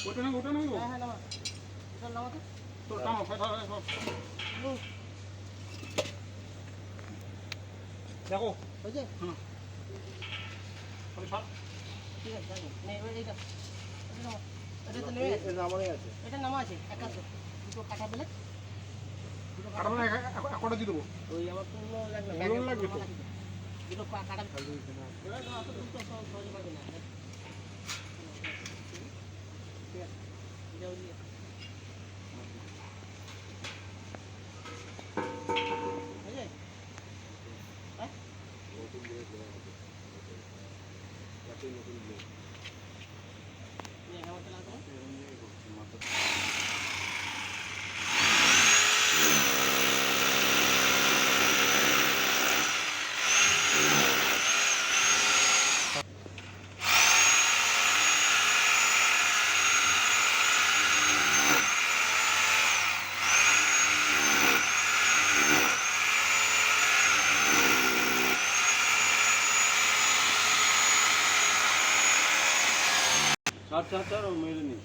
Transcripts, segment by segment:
ওটা না হ্যাঁ নামা চল নামা তো তো টানো দেখো হয়েছে হ্যাঁ ঠিক আছে নে এবার এইটা এটা তো নেমে গেছে এটা নামা আছে একা দুটো কাটা পেলে কাটা মানে একটা দিয়ে দেবো ওই আমার তো লাগবে তো দুটো কাটা এবার তো অত দুটো সহজে পারবে না ঠিক আছে যাও দিয়ে হয়েছে হ্যাঁ নিয়ে আমার চলা তো চার মেরে নি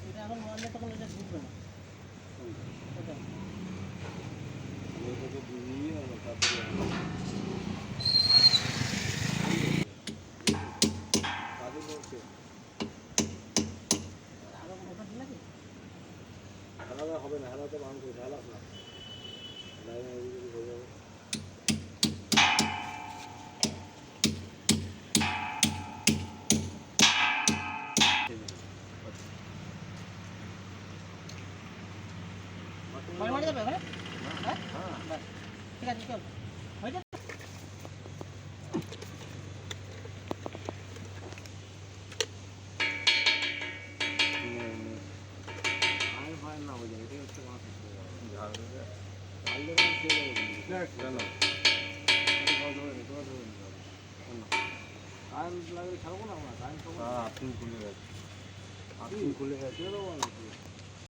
এটা এখন মারলে তখন এটা ঢুকবে না এটা আরো মোটা দিলে কি হবে না হেলাতে ভাঙ করে হেলাস না ভয় মারি যাবে হ্যাঁ হ্যাঁ ঠিক আছে চল হয়েছে না হয়ে যাবে এটা হচ্ছে মাছ কারেন্ট লাগলে ছাড়বো না আমরা কারেন্ট খুলে গেছে খুলে গেছে